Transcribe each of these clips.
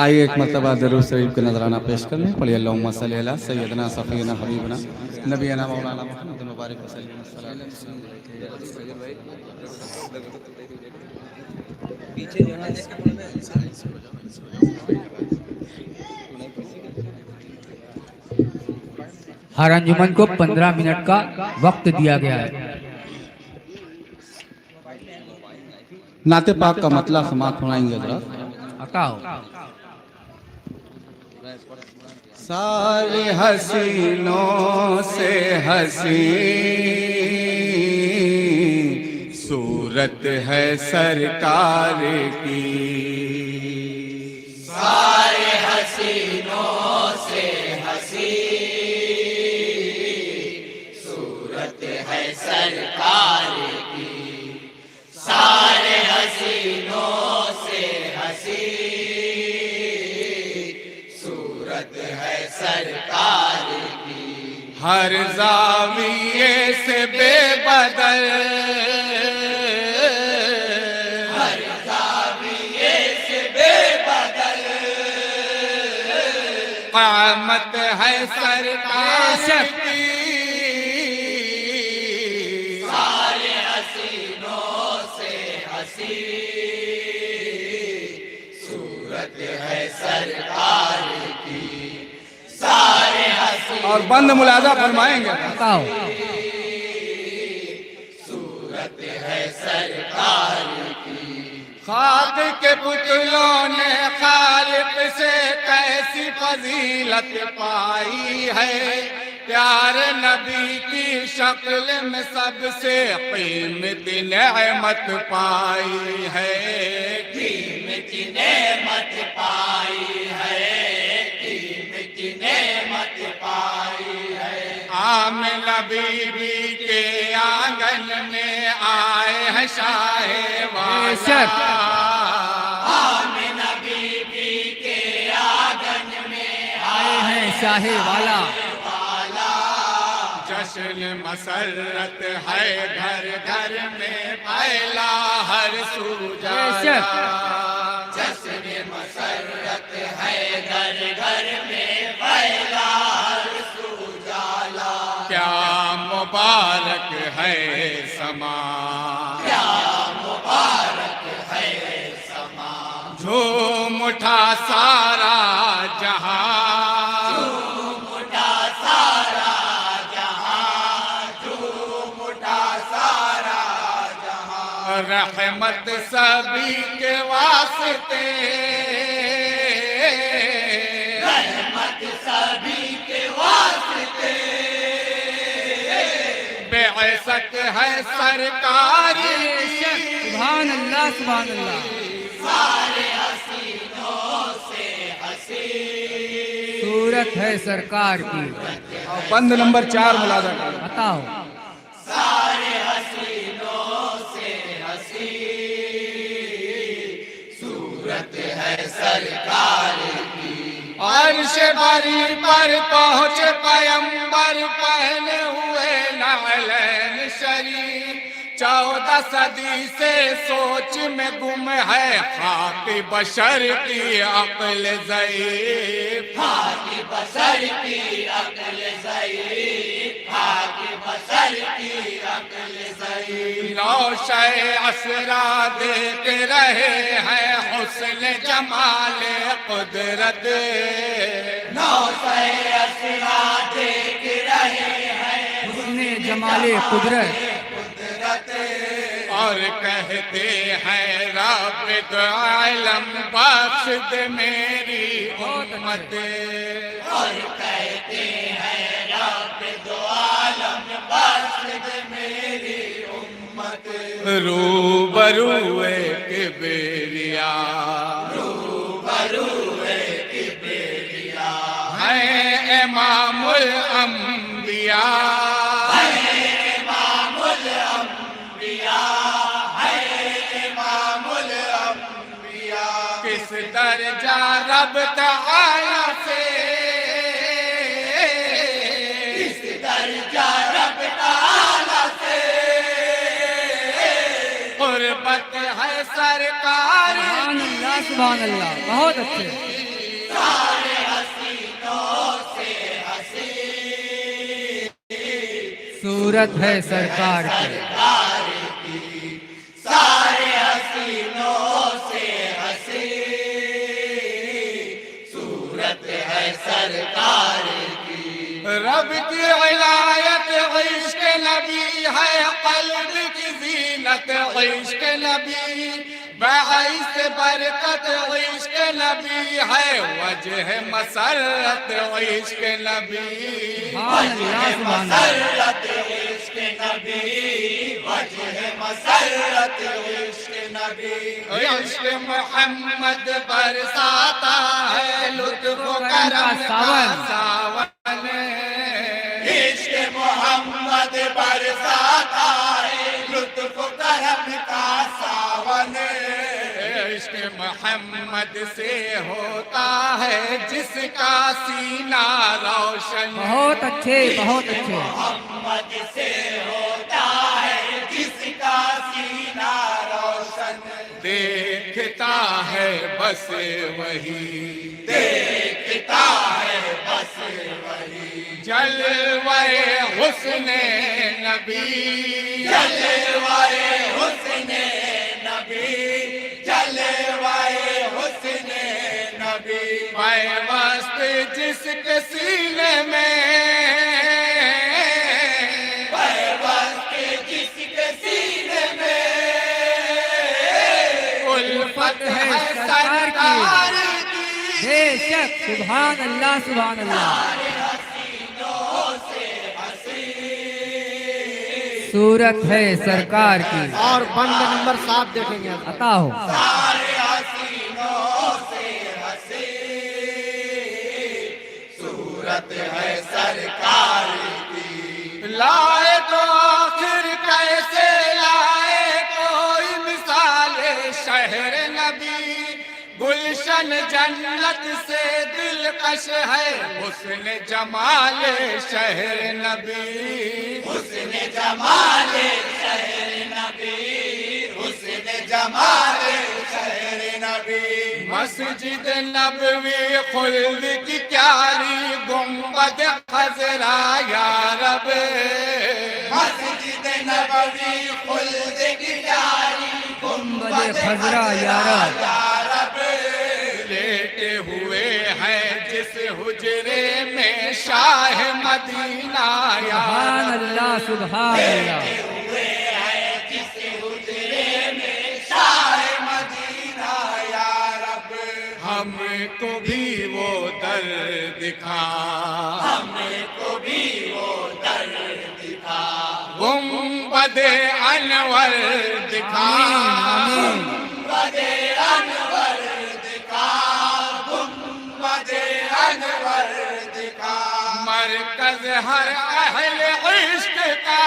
آئیے ایک مرتبہ درود شریف کا نذرانہ پیش کر لیں. پڑھیے اللہم صلی علی سیدنا صفینا حبیبنا نبینا مولانا محمد مبارک وسلم. ہر انجمن کو 15 منٹ کا وقت دیا گیا ہے. نعت پاک کا مطلب سماعت سنائیں گے حضرات. عطا ہو. سارے حسینوں سے حسین صورت ہے سرکار کی. سارے حسینوں سے حسین صورت ہے سرکار کی. سارے حسینوں سے حسین صورت ہے سرکار کی. ہر زاویے سے بے بدل ہر زاویے سے بے بدل قامت ہے سرکار کی. سارے حسینوں سے حسین صورت ہے سرکار کی. سارے حسین اور بند ملاحظہ فرمائیں گے. عطا ہو. صورت ہے سرکار کی. خاک کے پتلوں نے خالق سے کیسی فضیلت پائی ہے. پیارے نبی کی شکل میں سب سے قیمتی نعمت پائی ہے. قیمتی نعمت پائی ہے. قیمتی نعمت پائی ہے. آمنہ بی بی کے آنگن میں آئے ہیں شاہ بے شک. والا. آمنہ بی بی کے آنگن میں آئے ہیں شاہ والا. جشن مسرت ہے گھر گھر میں پھیلا ہر سو جایا. جشن مسرت ہے گھر گھر میں پھیلا ہر سو جالا. کیا مبارک ہے سما کیا مبارک ہے سما جھوم اٹھا سارا جہاں. اٹھا سارا جہاں. جھوم اٹھا سارا جہاں. رحمت سبھی کے واسطے رحمت سبھی کے واسطے بعثت ہے سرکار کی. سبحان اللہ سبحان اللہ. سارے حسینوں سے حسین صورت ہے سرکار کی. اور بند نمبر 4 ملاحظہ کریں. عطا ہو. سارے حسینوں سے حسین صورت ہے سرکار کی. عرش بری پر پہنچ پیمبر پہنے ہوئے نعلین شریف. 14 صدی سے سوچ میں گم ہے خاک بشر کی عقل ضعیف. خاک بشر کی عقل ضعیف. خاک بشر کی عقل ضعیف. نوشہ اسرا دیکھ رہے ہیں حسن جمال قدرت. نوشہ اسرا دیکھ رہے ہیں حسن جمال قدرت. اور کہتے ہیں رب عالم بخش دے میری امت. اور کہتے ہیں رب دو عالم بخش دے میری امت. روبرو کبریا روبرو کبریا ہے امام الانبیاء. امام الانبیاء ہے. امام الانبیاء کس درجہ رب تعالی سے اس درجہ رب تعالی سے قربت ہے سرکار. سبحان اللہ سبحان اللہ. بہت اچھے. सारे हसीनों से हसी सूरत है सरकार की सरकार की सारे हसीनों से हसी सूरत है सरकार की रब की इनायत इश्क नबी है क़ल्ब की ज़ीनत इश्क नबी बाइस बरकत इश्क नबी है वजह मसरत इश्क नबी सुभान अल्लाह सुभान अल्लाह मसरत इश्क नबी वजह मसरत इश्क नबी इश्क मोहम्मद बरसाता है लुत्फ़ करम का सावन इश्क मोहम्मद बरसाता है लुत्फ करम का सावन इश्क मोहम्मद से होता है जिसका सीना रोशन बहुत अच्छे मोहम्मद से होता है जिसका सीना रोशन देखता है बस वही देखता है बस वही जलवे हुस्ने नबी जलवाए हुस्ने नबी जलवाए हुस्ने नबी मैं मस्त जिसके सीने में पैवस्त जिसके सीने में उल्फत है सरकार की। सरकार की बेशक सुभान अल्लाह सूरत है सरकार की और बंद नंबर 7 देखेंगे आप। अता हो सारे हसीनों से हसी सूरत है सरकार की लाए तो आखिर कैसे लाए कोई मिसाल शहर नबी गुलशन जन्नत से दिलकश है हुस्न जमाल शहर नबी हुस्न जमाल शहर नबी हुस्न जमाल शहर नबी मस्जिद नबवी खुल्द की क्यारी गुंबद खजरा या रब मस्जिद नबवी खुल्द की प्यारी गुंबद खजरा या रब लेटे हुए हैं जिस हुजरे में शाह मदीना या सुभान अल्लाह हुए हैं जिस हुजरे में शाह मदीना या रब हमको भी वो दर दिखा हमको भी वो दर दिखा गुंबद अनवर दिखा आमीन गुंबदे अनवर दिखा गुंबदे अनवर दिखा मरकज हर अहले इश्क का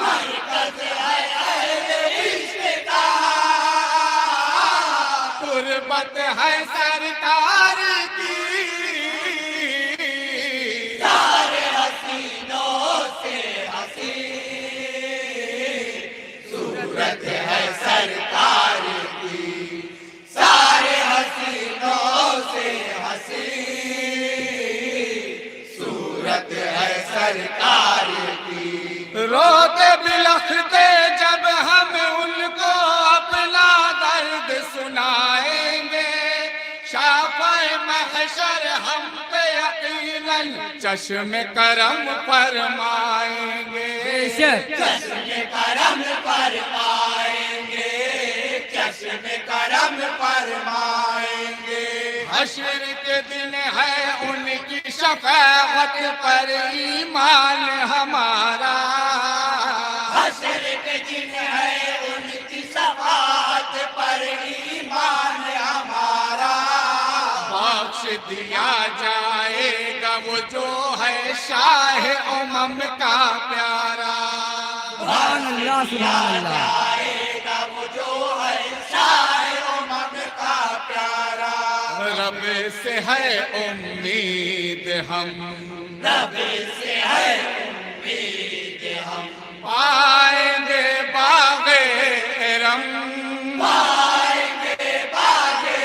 मरकज है अहले इश्क का तुरबत है सरकार की सारे हसीनों से हसी सूरत है सरकार की सारे हसीनों से हसी सूरत है सरकार की रोते बिलखते जब हम उनको अपना दर्द सुनाएंगे शाफ़े महशर हम पे यकीनन चश्म करम फरमाएंगे बेशक चश्म करम फरमाएंगे चश्म करम फरमाएंगे हश्र के दिन है उनकी शफाअत पर ईमान हमारा हश्र के दिन है उनकी शफाअत पर ईमान हमारा बख्श दिया जाएगा वो जो है शाह उमम का प्यारा सुभान अल्लाह आएगा वो जो है शाह उमम का प्यारा रब से है उम्मीद हम रब से है उम्मीद हम पाएंगे बागे रम पाएंगे बागे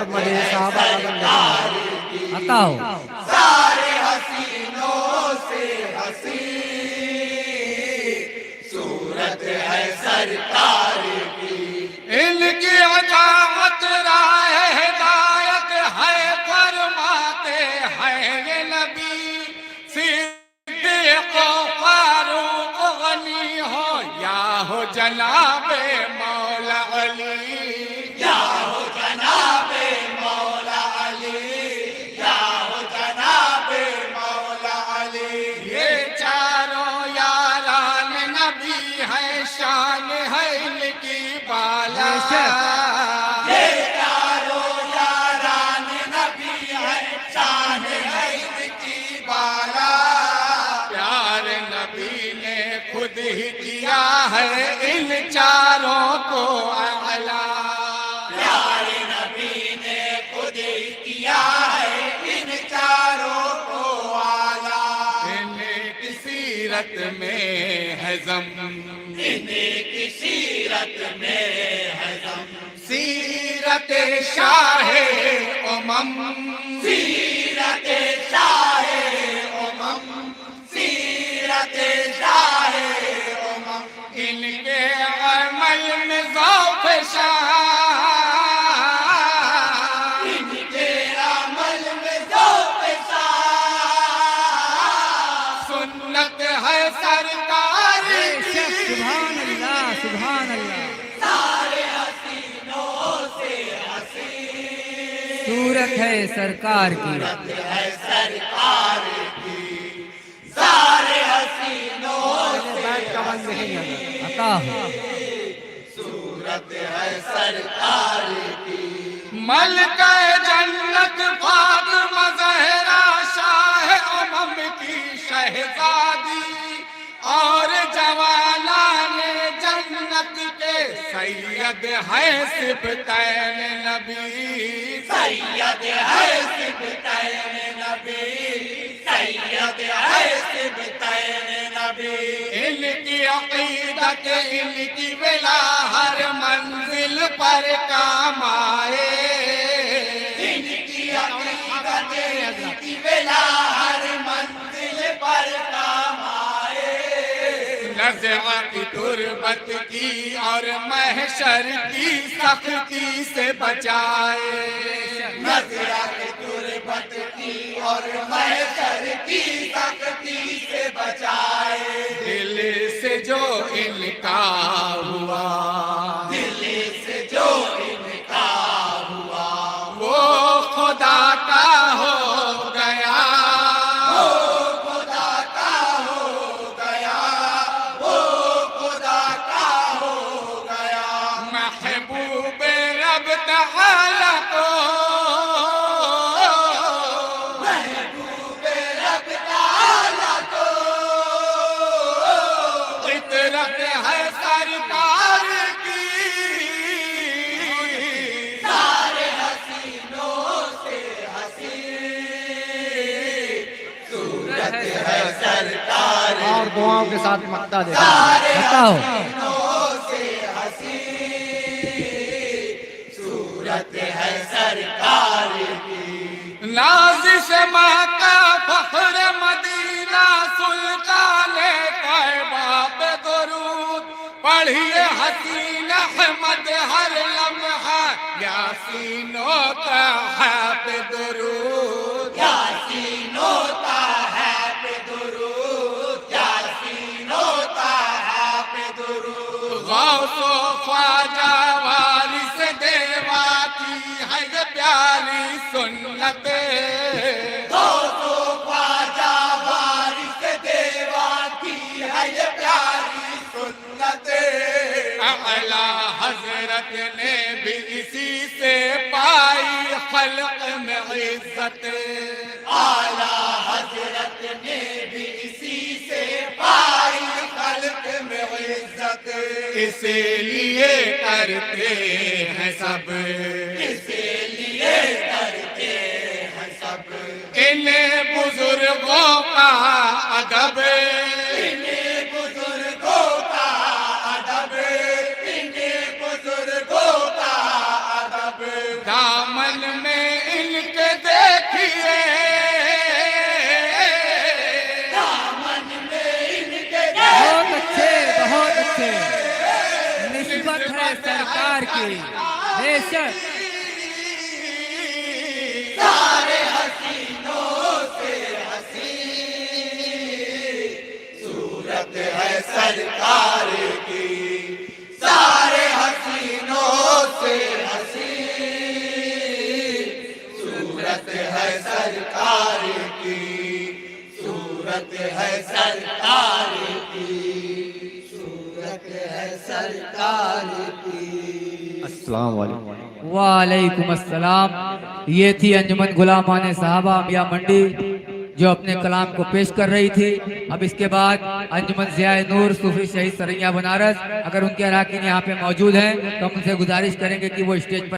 मदे साहबा का बंद देखेंगे। बताओ सारे हसीनों से हसी सूरत है सरकार की। इनकी अजामत राह हिदायत है फरमाते हैं ये नबी। सिद्दीक फारूक गनी हो या हो जनाबे मौला अली, या हो जनाबे मौला अली, या हो जनाबे मौला अली। ये चारों यारान नबी है, शान है इनकी बाला। ये चारों यारान नबी है, शान है इनकी बाला। प्यार नबी ने खुद ही किया है इन चारों को आला। प्यार नबी ने खुद ही किया है इन चारों को आला। इनकी सीरत में है ज़म, इनकी सीरत में है ज़म। सीरत शाहे उमम, सीरत शाहे उमम, सीरत शाहे उमम। इनके अमल में ज़ौक़ शाह, इनके अमल में ज़ौक़ शाह। सुन्नत है सरकार की। सुभान अल्लाह सुभान अल्लाह। सारे हसीनों से हसी सूरत है सरकार की। है सरकार की। सारे हसीनों बैठ का बंद देखेंगे। बताओ सूरत है सरकार की। मलका जन्नत फातिमा ज़हरा शाह उमम की शहजादी और जवानान जन्नत के सैयद है सिबतैन नबी। सैयद है सिबतैन नबी, सैयद है सिबतैन नबी। इनकी अक़ीदत इनकी विला हर मंजिल पर काम आए। इनकी अक़ीदत इनकी विला हर मंजिल पर काम आए। नज़अ की तुरबत की और महशर की सख्ती से बचाए। नज़अ की तुरबत की और महशर की सख्ती से बचाए। दिल से जो इनका हुआ, दिल से जो इनका हुआ, वो खुदा का हो गया। वो खुदा का हो गया, वो खुदा का हो गया। महबूब रब तआला को, महबूब रब तआला को इतरत है सरकार की। सारे हसीनों से हसी सूरत है सरकार की। और दुआओं के साथ मक्ता देखेंगे। बताओ से हसी सूरत है सरकार की। नाज़िश मक्का फख्र मदीना सुल्तान तैयबा पे दुरूद पढ़िए हसीन अहमद हर लम्हा यासीनों का है पे दुरूद। यासीनों का है पे दुरूद, यासीनों का है पे दुरूद। गौसो ख्वाजा वारिस देवा की है ये प्यारी सुन्नत। गौसो ख्वाजा वारिस देवा की है ये प्यारी सुन्नत। आला हजरत ने भी इसी से पाई खल्क में इज्जत। आला हजरत ने भी इसी से पाई खल्क में इज्जत। इसीलिए करते हैं सब, इसीलिए करते हैं सब इन बुजुर्गों का अदब। इन बुजुर्गों का अदब, इन बुजुर्गों का अदब। दामन में सरकार की बेशक सारे हसीनों से हसी सूरत है सरकार की सारे हसीनों से हसी सूरत है सरकार की सूरत है सरकार की सूरत है सरकार की अस्सलाम वालेकुम। वालेकुम अस्सलाम। ये थी अंजुमन गुलामान साहबा मियां मंडी जो अपने कलाम को पेश कर रही थी। अब इसके बाद अंजुमन ज़ियाए नूर सूफी शहीद सरैया बनारस, अगर उनके अरकान यहाँ पे मौजूद हैं तो हम उनसे गुजारिश करेंगे कि वो स्टेज पर